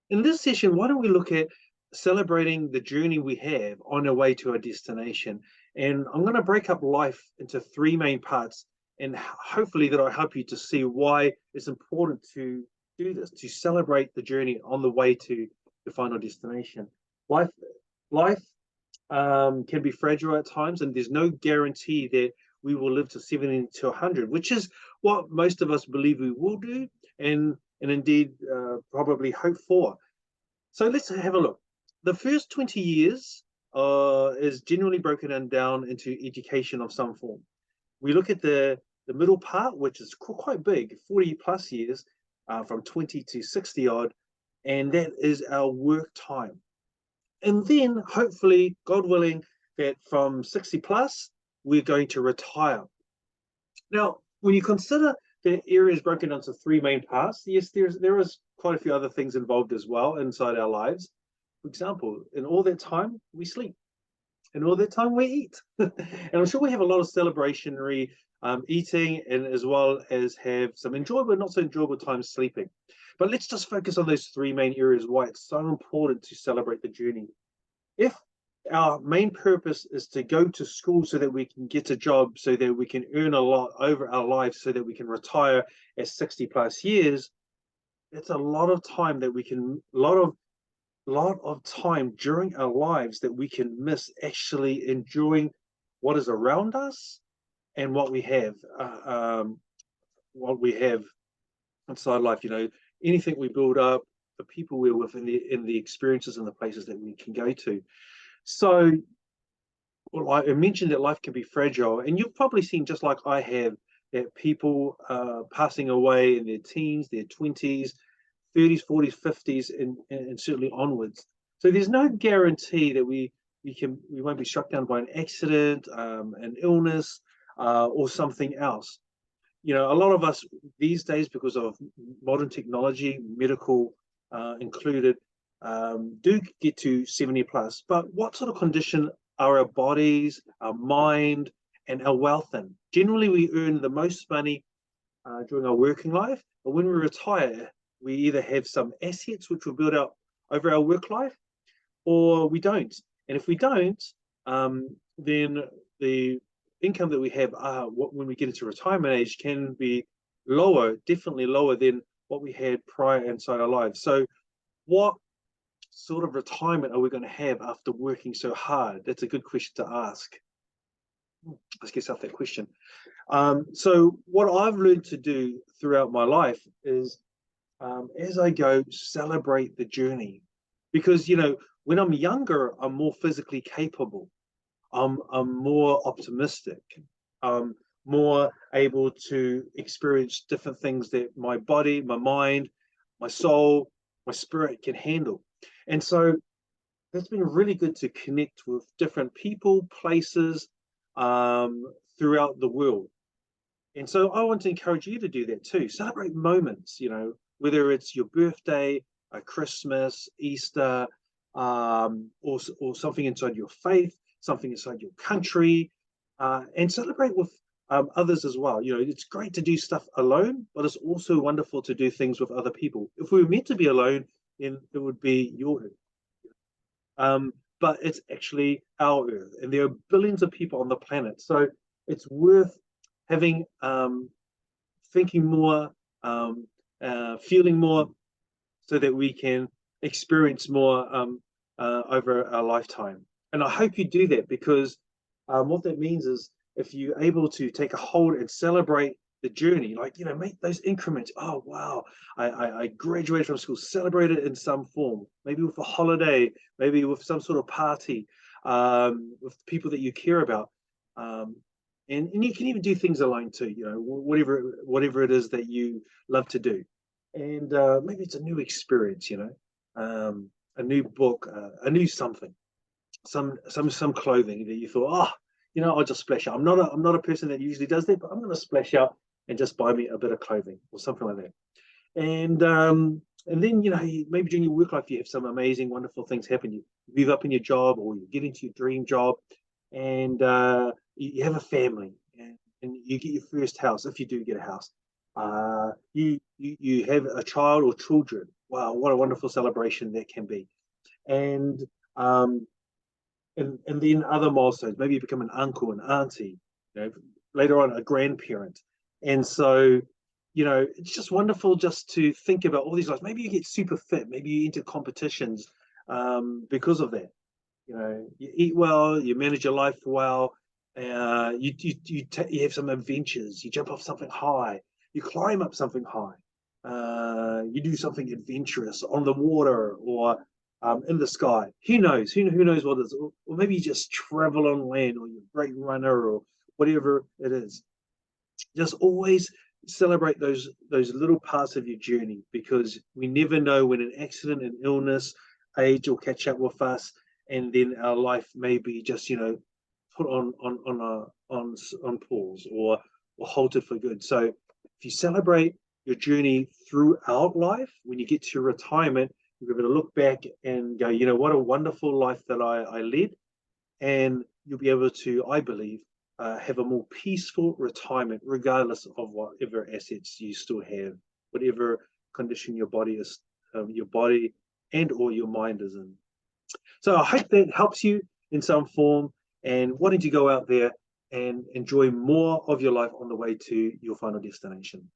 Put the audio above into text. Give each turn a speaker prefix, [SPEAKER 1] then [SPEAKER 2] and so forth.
[SPEAKER 1] In this session, why don't we look at celebrating the journey we have on our way to our destination? And I'm going to break up life into three main parts, and hopefully that'll help you to see why it's important to do this, to celebrate the journey on the way to the final destination. Life, life can be fragile at times, and there's no guarantee that we will live to 70 to 100, which is what most of us believe we will do, and indeed probably hope for. So let's have a look. The first 20 years is generally broken down into education of some form. We look at the middle part, which is quite big, 40 plus years, from 20 to 60 odd, and that is our work time. And then hopefully, God willing, that from 60 plus, we're going to retire. Now, when you consider the area is broken into three main parts, yes, there is quite a few other things involved as well inside our lives. For example, in all that time, we sleep. In all that time, we eat. And I'm sure we have a lot of celebrationary eating, and as well as have some enjoyable, not so enjoyable times sleeping. But let's just focus on those three main areas why it's so important to celebrate the journey. If our main purpose is to go to school so that we can get a job, so that we can earn a lot over our lives, so that we can retire at 60 plus years, it's a lot of time that we can, lot of time during our lives that we can miss actually enjoying what is around us and what we have inside life. You know, anything we build up, the people we're with, and the experiences and the places that we can go to. So, well, I mentioned that life can be fragile, and you've probably seen, just like I have, that people passing away in their teens, their 20s, 30s, 40s, 50s, and certainly onwards. So there's no guarantee that we won't be struck down by an accident, an illness, or something else. You know, a lot of us these days, because of modern technology, medical included, do get to 70 plus. But what sort of condition are our bodies, our mind, and our wealth in? Generally, we earn the most money during our working life, but when we retire, we either have some assets which will build up over our work life, or we don't. And if we don't, then the income that we have when we get into retirement age can be lower, definitely lower than what we had prior inside our lives. So what sort of retirement are we going to have after working so hard? That's a good question to ask. Ask yourself that question. So what I've learned to do throughout my life is, as I go, celebrate the journey. Because, you know, when I'm younger, I'm more physically capable. I'm more optimistic. I'm more able to experience different things that my body, my mind, my soul, my spirit can handle. And so that's been really good to connect with different people, places throughout the world. And so I want to encourage you to do that too. Celebrate moments, you know, whether it's your birthday, a Christmas, Easter, or something inside your faith, something inside your country, and celebrate with others as well. You know, it's great to do stuff alone, but it's also wonderful to do things with other people. If we were meant to be alone, then it would be your Earth. But it's actually our Earth, and there are billions of people on the planet. So it's worth having, thinking more, feeling more, so that we can experience more over our lifetime. And I hope you do that, because what that means is, if you're able to take a hold and celebrate the journey, like, you know, make those increments. Oh, wow, I graduated from school, celebrate it in some form, maybe with a holiday, maybe with some sort of party, with people that you care about. And you can even do things alone too, you know, whatever it is that you love to do. And maybe it's a new experience, you know, a new book, a new something, some clothing that you thought, oh, you know, I'll just splash out. I'm not a person that usually does that, but I'm going to splash out and just buy me a bit of clothing or something like that. And then, you know, maybe during your work life you have some amazing, wonderful things happen. You move up in your job, or you get into your dream job, and you have a family, and you get your first house, if you do get a house. You have a child or children, wow, what a wonderful celebration that can be. And um, and then other milestones. Maybe you become an uncle, an auntie, you know, later on a grandparent. And so, you know, it's just wonderful just to think about all these lives. Maybe you get super fit. Maybe you enter competitions because of that. You know, you eat well, you manage your life well. You have some adventures. You jump off something high. You climb up something high. You do something adventurous on the water or in the sky. Who knows? Who knows what it is? Or maybe you just travel on land, or you're a great runner, or whatever it is. Just always celebrate those little parts of your journey, because we never know when an accident, an illness, age will catch up with us, and then our life may be just, you know, put on pause, or halted for good. So if you celebrate your journey throughout life, when you get to your retirement, you're able to look back and go, you know, what a wonderful life that I led. And you'll be able to, I believe, have a more peaceful retirement, regardless of whatever assets you still have, whatever condition your body and or your mind is in. So I hope that helps you in some form. And why don't you go out there and enjoy more of your life on the way to your final destination?